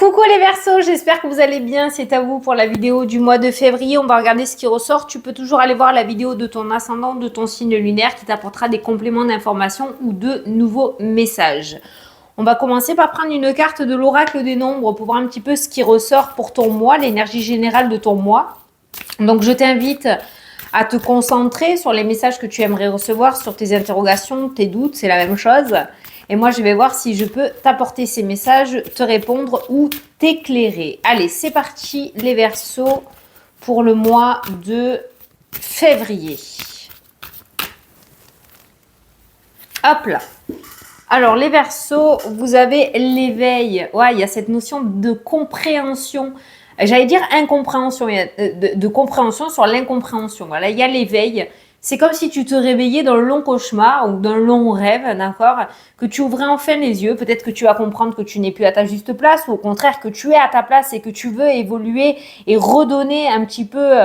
Coucou les Verseaux, j'espère que vous allez bien. C'est à vous pour la vidéo du mois de février. On va regarder ce qui ressort. Tu peux toujours aller voir la vidéo de ton ascendant, de ton signe lunaire qui t'apportera des compléments d'information ou de nouveaux messages. On va commencer par prendre une carte de l'oracle des nombres pour voir un petit peu ce qui ressort pour ton mois, l'énergie générale de ton mois. Donc je t'invite à te concentrer sur les messages que tu aimerais recevoir, sur tes interrogations, tes doutes, c'est la même chose. Et moi, je vais voir si je peux t'apporter ces messages, te répondre ou t'éclairer. Allez, c'est parti les Verseaux pour le mois de février. Hop là. Alors, les Verseaux, vous avez l'éveil. Ouais, il y a cette notion de compréhension. J'allais dire incompréhension, de compréhension sur l'incompréhension. Voilà, il y a l'éveil. C'est comme si tu te réveillais d'un long cauchemar ou d'un long rêve, d'accord, que tu ouvrais enfin les yeux. Peut-être que tu vas comprendre que tu n'es plus à ta juste place ou au contraire que tu es à ta place et que tu veux évoluer et redonner un petit peu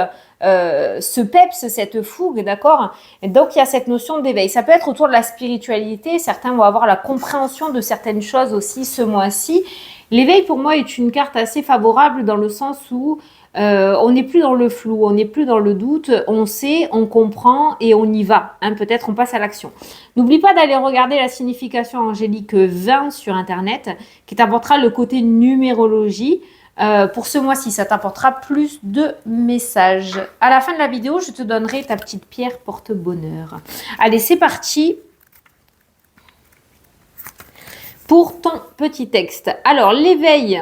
ce peps, cette fougue, d'accord. Et donc, il y a cette notion d'éveil. Ça peut être autour de la spiritualité. Certains vont avoir la compréhension de certaines choses aussi ce mois-ci. L'éveil, pour moi, est une carte assez favorable dans le sens où on n'est plus dans le flou, on n'est plus dans le doute, on sait, on comprend et on y va. Hein, peut-être on passe à l'action. N'oublie pas d'aller regarder la signification angélique 20 sur Internet qui t'apportera le côté numérologie. Pour ce mois-ci, ça t'apportera plus de messages. À la fin de la vidéo, je te donnerai ta petite pierre porte-bonheur. Allez, c'est parti pour ton petit texte. Alors, l'éveil.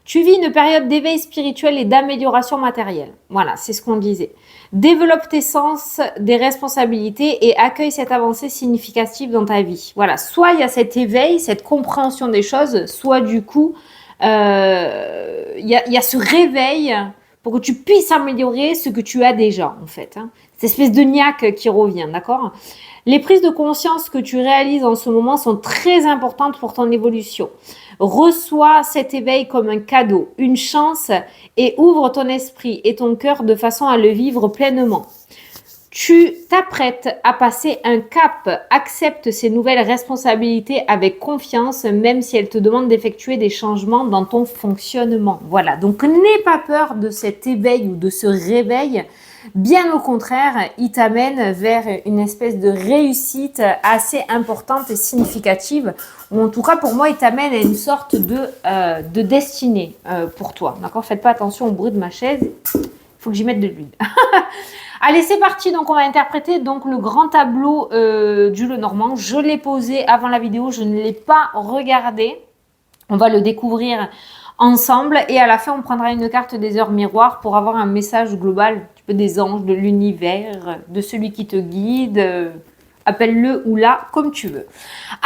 Tu vis une période d'éveil spirituel et d'amélioration matérielle. Voilà, c'est ce qu'on disait. Développe tes sens, des responsabilités et accueille cette avancée significative dans ta vie. Voilà, soit il y a cet éveil, cette compréhension des choses, soit du coup, il y a ce réveil pour que tu puisses améliorer ce que tu as déjà, en fait. Hein. Cette espèce de niaque qui revient, d'accord ? Les prises de conscience que tu réalises en ce moment sont très importantes pour ton évolution. Reçois cet éveil comme un cadeau, une chance et ouvre ton esprit et ton cœur de façon à le vivre pleinement. Tu t'apprêtes à passer un cap, accepte ces nouvelles responsabilités avec confiance, même si elles te demandent d'effectuer des changements dans ton fonctionnement. Voilà, donc n'aie pas peur de cet éveil ou de ce réveil. Bien au contraire, il t'amène vers une espèce de réussite assez importante et significative, ou en tout cas pour moi, il t'amène à une sorte de destinée pour toi. D'accord ? Faites pas attention au bruit de ma chaise, il faut que j'y mette de l'huile. Allez, c'est parti. Donc, on va interpréter donc le grand tableau du Lenormand. Je l'ai posé avant la vidéo, je ne l'ai pas regardé. On va le découvrir ensemble et à la fin, on prendra une carte des heures miroirs pour avoir un message global des anges, de l'univers, de celui qui te guide, appelle-le ou là, comme tu veux.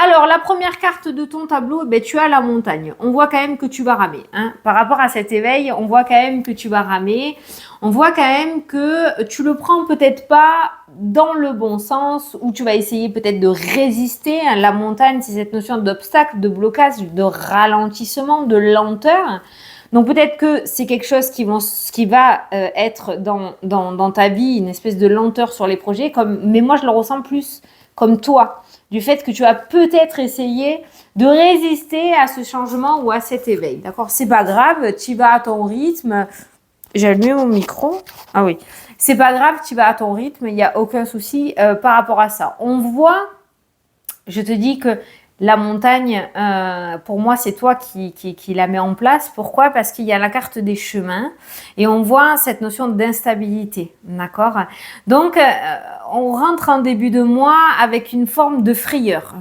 Alors, la première carte de ton tableau, ben, tu as la montagne. On voit quand même que tu vas ramer. Hein. Par rapport à cet éveil, on voit quand même que tu vas ramer. On voit quand même que tu le prends peut-être pas dans le bon sens, où tu vas essayer peut-être de résister. Hein. La montagne, c'est cette notion d'obstacle, de blocage, de ralentissement, de lenteur. Donc peut-être que c'est quelque chose qui va être dans ta vie, une espèce de lenteur sur les projets, mais moi je le ressens plus comme toi, du fait que tu as peut-être essayé de résister à ce changement ou à cet éveil. D'accord ? C'est pas grave, tu vas à ton rythme. J'ai allumé mon micro. Ah oui. C'est pas grave, tu vas à ton rythme, il n'y a aucun souci par rapport à ça. On voit, je te dis que la montagne, pour moi, c'est toi qui la mets en place. Pourquoi ? Parce qu'il y a la carte des chemins et on voit cette notion d'instabilité, d'accord ? Donc, on rentre en début de mois avec une forme de frayeur.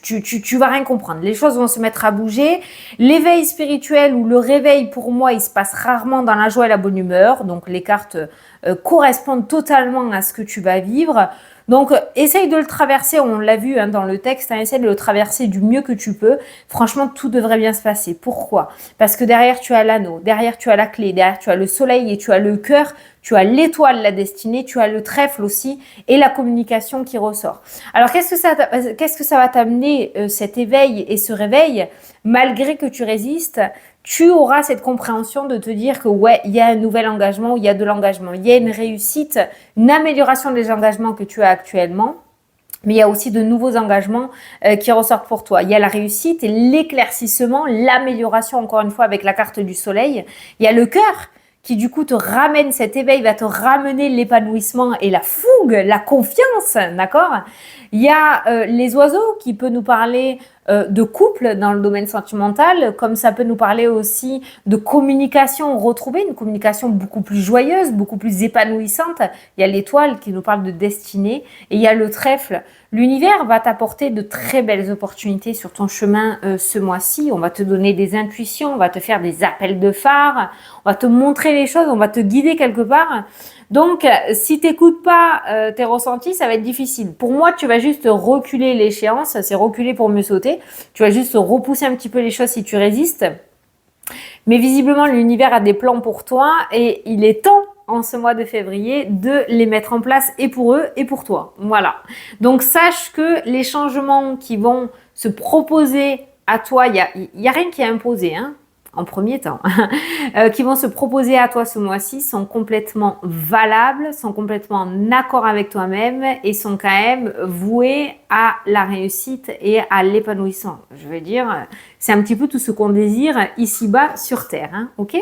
Tu vas rien comprendre. Les choses vont se mettre à bouger. L'éveil spirituel ou le réveil, pour moi, il se passe rarement dans la joie et la bonne humeur. Donc, les cartes correspondent totalement à ce que tu vas vivre. Donc, essaye de le traverser, on l'a vu hein, dans le texte, hein, essaye de le traverser du mieux que tu peux. Franchement, tout devrait bien se passer. Pourquoi ? Parce que derrière, tu as l'anneau, derrière, tu as la clé, derrière, tu as le soleil et tu as le cœur, tu as l'étoile, la destinée, tu as le trèfle aussi et la communication qui ressort. Alors, qu'est-ce que ça va t'amener, cet éveil et ce réveil, malgré que tu résistes ? Tu auras cette compréhension de te dire que ouais, il y a un nouvel engagement, il y a de l'engagement, il y a une réussite, une amélioration des engagements que tu as actuellement. Mais il y a aussi de nouveaux engagements qui ressortent pour toi. Il y a la réussite et l'éclaircissement, l'amélioration, encore une fois, avec la carte du soleil. Il y a le cœur qui, du coup, te ramène, cet éveil va te ramener l'épanouissement et la fougue, la confiance, d'accord? Il y a les oiseaux qui peut nous parler de couple dans le domaine sentimental, comme ça peut nous parler aussi de communication retrouvée, une communication beaucoup plus joyeuse, beaucoup plus épanouissante. Il y a l'étoile qui nous parle de destinée et il y a le trèfle. L'univers va t'apporter de très belles opportunités sur ton chemin ce mois-ci. On va te donner des intuitions, on va te faire des appels de phare, on va te montrer les choses, on va te guider quelque part. Donc, si tu n'écoutes pas tes ressentis, ça va être difficile. Pour moi, tu vas juste reculer l'échéance, c'est reculer pour mieux sauter. Tu vas juste repousser un petit peu les choses si tu résistes. Mais visiblement, l'univers a des plans pour toi et il est temps en ce mois de février de les mettre en place et pour eux et pour toi. Voilà. Donc, sache que les changements qui vont se proposer à toi, il y a rien qui est imposé, hein, en premier temps, qui vont se proposer à toi ce mois-ci sont complètement valables, sont complètement en accord avec toi-même et sont quand même voués à la réussite et à l'épanouissement. Je veux dire, c'est un petit peu tout ce qu'on désire ici-bas sur Terre, hein, ok ?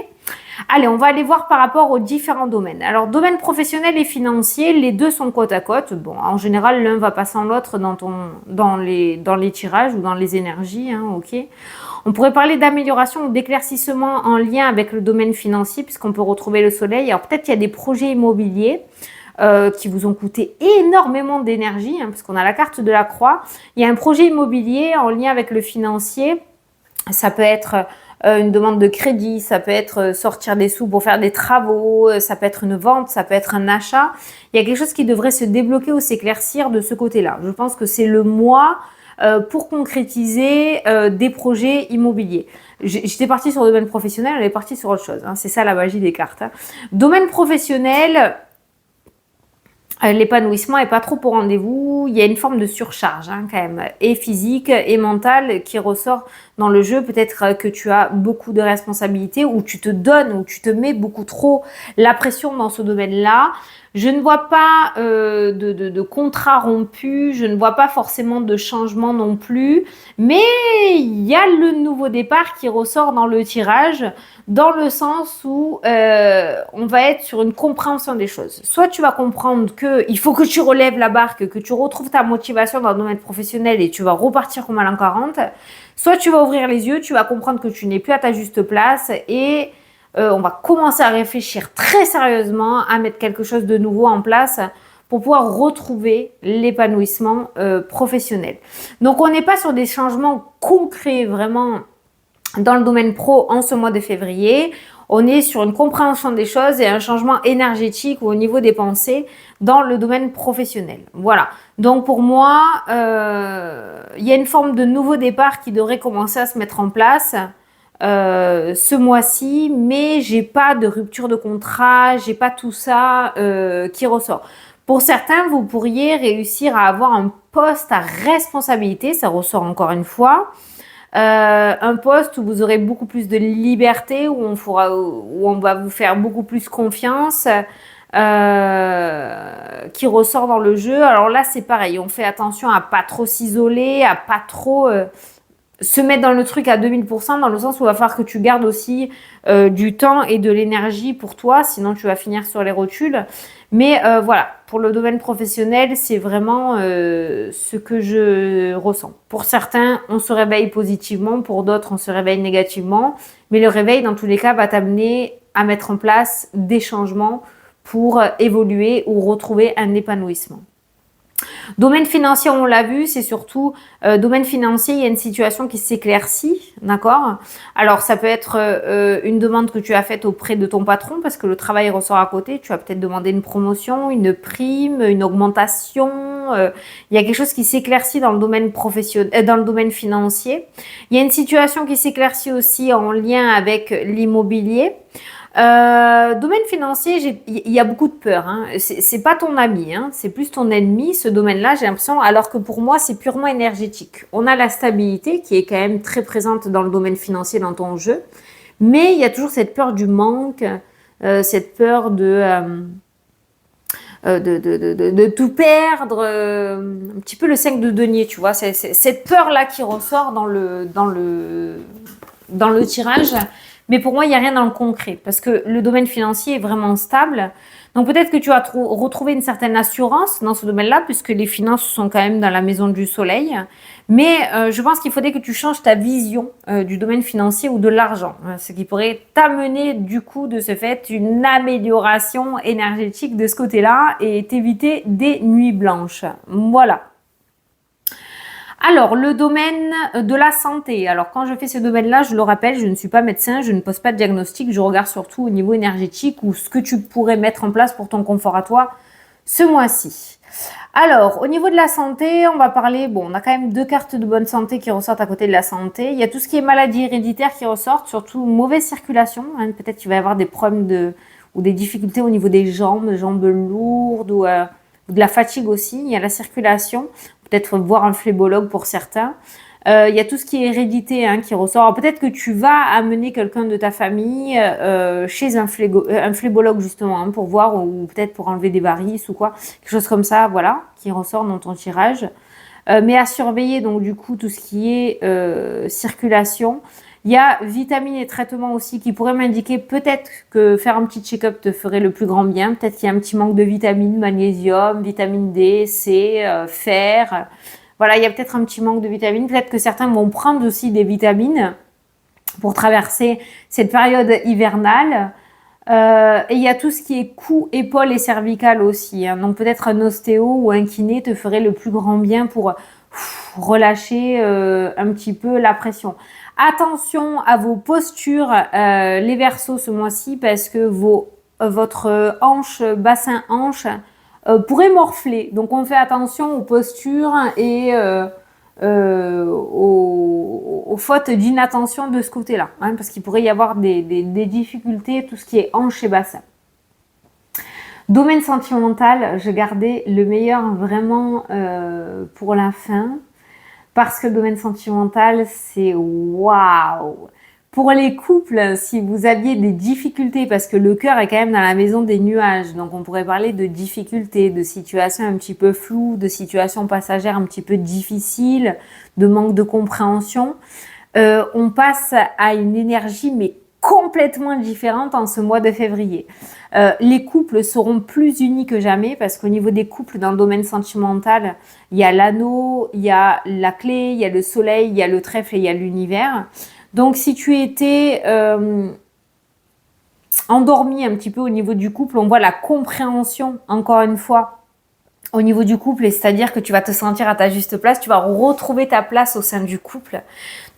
Allez, on va aller voir par rapport aux différents domaines. Alors, domaine professionnel et financier, les deux sont côte à côte. Bon, en général, l'un va pas sans l'autre dans les tirages ou dans les énergies, hein, ok ? On pourrait parler d'amélioration ou d'éclaircissement en lien avec le domaine financier, puisqu'on peut retrouver le soleil. Alors, peut-être qu'il y a des projets immobiliers qui vous ont coûté énormément d'énergie, hein, parce qu'on a la carte de la croix. Il y a un projet immobilier en lien avec le financier. Ça peut être une demande de crédit, ça peut être sortir des sous pour faire des travaux, ça peut être une vente, ça peut être un achat. Il y a quelque chose qui devrait se débloquer ou s'éclaircir de ce côté-là. Je pense que c'est le mois pour concrétiser des projets immobiliers. J'étais partie sur le domaine professionnel, elle est partie sur autre chose, hein. C'est ça la magie des cartes, hein. Domaine professionnel, l'épanouissement est pas trop au rendez-vous. Il y a une forme de surcharge, hein, quand même, et physique et mentale qui ressort dans le jeu. Peut-être que tu as beaucoup de responsabilités ou tu te donnes ou tu te mets beaucoup trop la pression dans ce domaine-là. Je ne vois pas de contrat rompu, je ne vois pas forcément de changement non plus, mais il y a le nouveau départ qui ressort dans le tirage, dans le sens où on va être sur une compréhension des choses. Soit tu vas comprendre qu'il faut que tu relèves la barque, que tu retrouves ta motivation dans le domaine professionnel et tu vas repartir comme à l'an 40, soit tu vas ouvrir les yeux, tu vas comprendre que tu n'es plus à ta juste place et on va commencer à réfléchir très sérieusement à mettre quelque chose de nouveau en place pour pouvoir retrouver l'épanouissement professionnel. Donc, on n'est pas sur des changements concrets vraiment dans le domaine pro en ce mois de février. On est sur une compréhension des choses et un changement énergétique ou au niveau des pensées dans le domaine professionnel. Voilà. Donc, pour moi, il y a une forme de nouveau départ qui devrait commencer à se mettre en place ce mois-ci, mais j'ai pas de rupture de contrat, j'ai pas tout ça qui ressort. Pour certains, vous pourriez réussir à avoir un poste à responsabilité, ça ressort encore une fois. Un poste où vous aurez beaucoup plus de liberté, où on va vous faire beaucoup plus confiance, qui ressort dans le jeu. Alors là, c'est pareil, on fait attention à pas trop s'isoler, à pas trop se mettre dans le truc à 2000%, dans le sens où il va falloir que tu gardes aussi du temps et de l'énergie pour toi, sinon tu vas finir sur les rotules. Mais voilà, pour le domaine professionnel, c'est vraiment ce que je ressens. Pour certains, on se réveille positivement, pour d'autres, on se réveille négativement. Mais le réveil, dans tous les cas, va t'amener à mettre en place des changements pour évoluer ou retrouver un épanouissement. Domaine financier, on l'a vu, c'est surtout domaine financier, il y a une situation qui s'éclaircit, d'accord? Alors, ça peut être une demande que tu as faite auprès de ton patron parce que le travail ressort à côté. Tu as peut-être demandé une promotion, une prime, une augmentation. Il y a quelque chose qui s'éclaircit dans le domaine professionnel, dans le domaine financier. Il y a une situation qui s'éclaircit aussi en lien avec l'immobilier. Domaine financier, il y a beaucoup de peur, hein. C'est pas ton ami, hein. C'est plus ton ennemi, ce domaine-là, j'ai l'impression, alors que pour moi, c'est purement énergétique. On a la stabilité qui est quand même très présente dans le domaine financier, dans ton jeu, mais il y a toujours cette peur du manque, cette peur de tout perdre, un petit peu le 5 de denier, tu vois, c'est cette peur-là qui ressort dans le tirage. Mais pour moi, il n'y a rien dans le concret parce que le domaine financier est vraiment stable. Donc peut-être que tu vas retrouver une certaine assurance dans ce domaine-là puisque les finances sont quand même dans la maison du soleil. Mais je pense qu'il faudrait que tu changes ta vision du domaine financier ou de l'argent, ce qui pourrait t'amener du coup de ce fait une amélioration énergétique de ce côté-là et t'éviter des nuits blanches. Voilà. Alors, le domaine de la santé. Alors, quand je fais ce domaine-là, je le rappelle, je ne suis pas médecin, je ne pose pas de diagnostic, je regarde surtout au niveau énergétique ou ce que tu pourrais mettre en place pour ton confort à toi ce mois-ci. Alors, au niveau de la santé, on va parler, bon, on a quand même 2 cartes de bonne santé qui ressortent à côté de la santé. Il y a tout ce qui est maladie héréditaire qui ressortent, surtout mauvaise circulation. Hein. Peut-être qu'il va y avoir des problèmes ou des difficultés au niveau des jambes lourdes ou de la fatigue aussi. Il y a la circulation, peut-être voir un phlébologue pour certains. Il y a tout ce qui est hérédité qui ressort. Alors, peut-être que tu vas amener quelqu'un de ta famille chez un phlébologue justement pour voir ou peut-être pour enlever des varices ou quoi, quelque chose comme ça, voilà, qui ressort dans ton tirage. Mais à surveiller donc du coup tout ce qui est circulation. Il y a vitamines et traitements aussi qui pourraient m'indiquer peut-être que faire un petit check-up te ferait le plus grand bien. Peut-être qu'il y a un petit manque de vitamines, magnésium, vitamine D, C, fer. Voilà, il y a peut-être un petit manque de vitamines. Peut-être que certains vont prendre aussi des vitamines pour traverser cette période hivernale. Et il y a tout ce qui est cou, épaules et cervicales aussi. Donc peut-être un ostéo ou un kiné te ferait le plus grand bien pour relâcher un petit peu la pression. Attention à vos postures, les Verseaux ce mois-ci, parce que votre hanche, bassin hanche, pourrait morfler. Donc on fait attention aux postures et aux fautes d'inattention de ce côté-là, parce qu'il pourrait y avoir des difficultés, tout ce qui est hanche et bassin. Domaine sentimental, je gardais le meilleur vraiment pour la fin. Parce que le domaine sentimental, c'est waouh! Pour les couples, si vous aviez des difficultés, parce que le cœur est quand même dans la maison des nuages, donc on pourrait parler de difficultés, de situations un petit peu floues, de situations passagères un petit peu difficiles, de manque de compréhension. On passe à une énergie mais complètement différente en ce mois de février. Les couples seront plus unis que jamais parce qu'au niveau des couples dans le domaine sentimental, il y a l'anneau, il y a la clé, il y a le soleil, il y a le trèfle et il y a l'univers. Donc si tu étais endormi un petit peu au niveau du couple, on voit la compréhension encore une fois au niveau du couple, et c'est-à-dire que tu vas te sentir à ta juste place, tu vas retrouver ta place au sein du couple.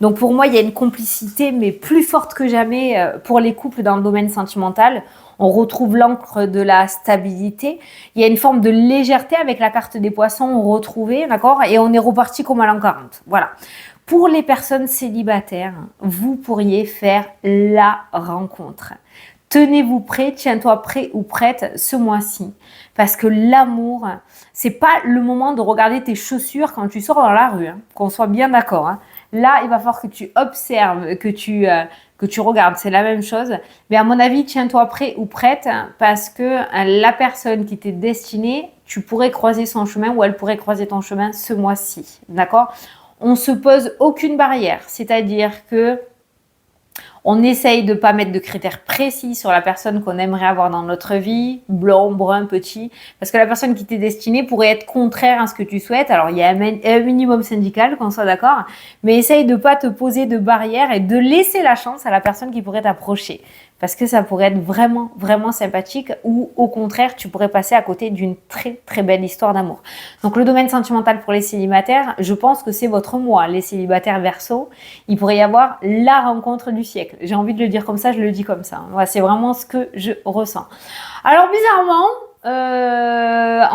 Donc pour moi, il y a une complicité, mais plus forte que jamais pour les couples dans le domaine sentimental. On retrouve l'encre de la stabilité. Il y a une forme de légèreté avec la carte des poissons retrouvée, d'accord? Et on est reparti comme à l'an 40. Voilà. Pour les personnes célibataires, vous pourriez faire la rencontre. Tenez-vous prêt, tiens-toi prêt ou prête ce mois-ci. Parce que l'amour, c'est pas le moment de regarder tes chaussures quand tu sors dans la rue, qu'on soit bien d'accord. Là, il va falloir que tu observes, que tu regardes, c'est la même chose. Mais à mon avis, tiens-toi prêt ou prête parce que la personne qui t'est destinée, tu pourrais croiser son chemin ou elle pourrait croiser ton chemin ce mois-ci. D'accord? On se pose aucune barrière, c'est-à-dire que on essaye de ne pas mettre de critères précis sur la personne qu'on aimerait avoir dans notre vie, blond, brun, petit, parce que la personne qui t'est destinée pourrait être contraire à ce que tu souhaites. Alors, il y a un minimum syndical, qu'on soit d'accord, mais essaye de ne pas te poser de barrières et de laisser la chance à la personne qui pourrait t'approcher. Parce que ça pourrait être vraiment, vraiment sympathique ou au contraire, tu pourrais passer à côté d'une très, très belle histoire d'amour. Donc, le domaine sentimental pour les célibataires, je pense que c'est votre mois. Les célibataires Verseau, il pourrait y avoir la rencontre du siècle. J'ai envie de le dire comme ça, je le dis comme ça. Voilà, c'est vraiment ce que je ressens. Alors, bizarrement,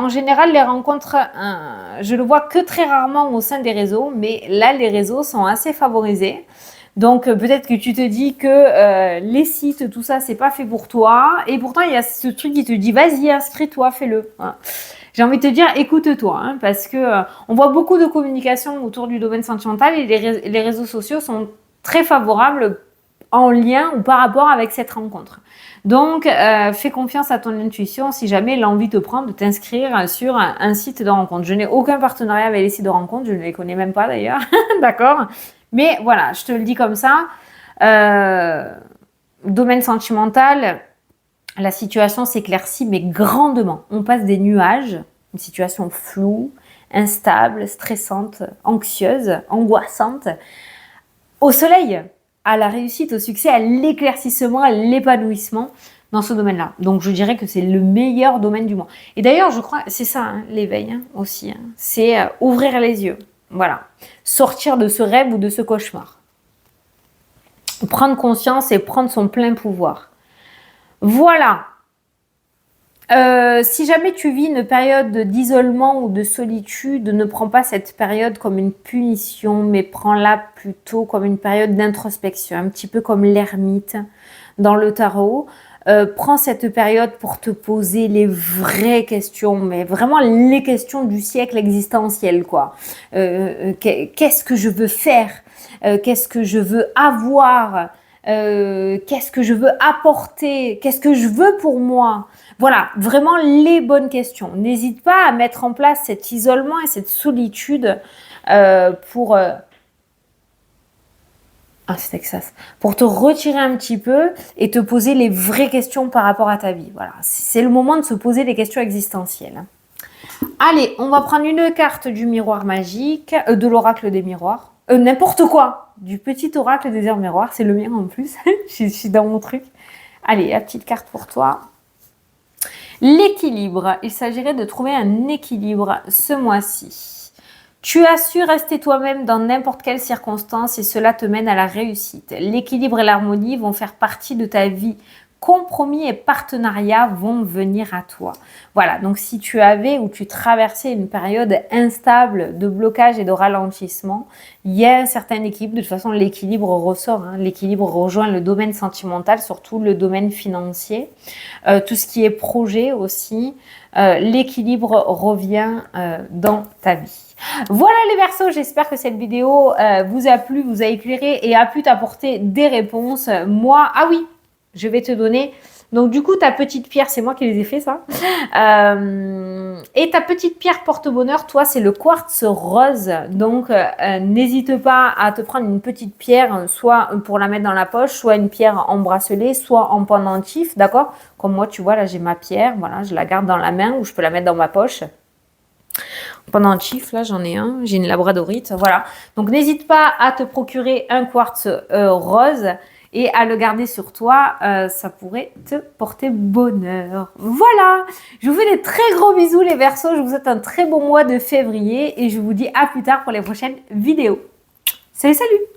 en général, les rencontres, je le vois que très rarement au sein des réseaux, mais là, les réseaux sont assez favorisés. Donc peut-être que tu te dis que les sites, tout ça, c'est pas fait pour toi. Et pourtant, il y a ce truc qui te dit, vas-y, inscris-toi, fais-le. Voilà. J'ai envie de te dire, écoute-toi, parce que on voit beaucoup de communication autour du domaine sentimental et les réseaux sociaux sont très favorables en lien ou par rapport avec cette rencontre. Donc, fais confiance à ton intuition si jamais l'envie te prend de t'inscrire sur un site de rencontre. Je n'ai aucun partenariat avec les sites de rencontre, je ne les connais même pas d'ailleurs, d'accord? Mais voilà, je te le dis comme ça. Domaine sentimental, la situation s'éclaircit, mais grandement. On passe des nuages, une situation floue, instable, stressante, anxieuse, angoissante, au soleil, à la réussite, au succès, à l'éclaircissement, à l'épanouissement dans ce domaine-là. Donc, je dirais que c'est le meilleur domaine du monde. Et d'ailleurs, je crois, c'est ça, hein, l'éveil aussi. Hein. C'est ouvrir les yeux. Voilà. Sortir de ce rêve ou de ce cauchemar. Prendre conscience et prendre son plein pouvoir. Voilà. Si jamais tu vis une période d'isolement ou de solitude, ne prends pas cette période comme une punition, mais prends-la plutôt comme une période d'introspection, un petit peu comme l'ermite dans le tarot. Prends cette période pour te poser les vraies questions, mais vraiment les questions du siècle existentiel, quoi. Qu'est-ce que je veux faire? Qu'est-ce que je veux avoir? Qu'est-ce que je veux apporter? Qu'est-ce que je veux pour moi? Voilà, vraiment les bonnes questions. N'hésite pas à mettre en place cet isolement et cette solitude pour... c'est Texas. Pour te retirer un petit peu et te poser les vraies questions par rapport à ta vie. Voilà, c'est le moment de se poser des questions existentielles. Allez, on va prendre une carte du miroir magique, de l'oracle des miroirs. N'importe quoi, du petit oracle des heures miroirs, c'est le mien en plus, je suis dans mon truc. Allez, la petite carte pour toi. L'équilibre, il s'agirait de trouver un équilibre ce mois-ci. Tu as su rester toi-même dans n'importe quelle circonstance et cela te mène à la réussite. L'équilibre et l'harmonie vont faire partie de ta vie. Compromis et partenariats vont venir à toi. Voilà, donc si tu avais ou tu traversais une période instable de blocage et de ralentissement, il y a un certain équilibre. De toute façon, l'équilibre ressort. Hein. L'équilibre rejoint le domaine sentimental, surtout le domaine financier. Tout ce qui est projet aussi. L'équilibre revient dans ta vie. Voilà les Verseaux, j'espère que cette vidéo vous a plu, vous a éclairé et a pu t'apporter des réponses. Moi, ah oui, je vais te donner, donc du coup ta petite pierre, c'est moi qui les ai fait ça, et ta petite pierre porte-bonheur, toi c'est le quartz rose, donc n'hésite pas à te prendre une petite pierre, soit pour la mettre dans la poche, soit une pierre en bracelet, soit en pendentif, d'accord? Comme moi tu vois là j'ai ma pierre, voilà, je la garde dans la main ou je peux la mettre dans ma poche. Pendentif, là j'en ai un, j'ai une labradorite, voilà. Donc n'hésite pas à te procurer un quartz rose et à le garder sur toi, ça pourrait te porter bonheur. Voilà, je vous fais des très gros bisous les Verseaux, je vous souhaite un très bon mois de février et je vous dis à plus tard pour les prochaines vidéos. Salut, salut!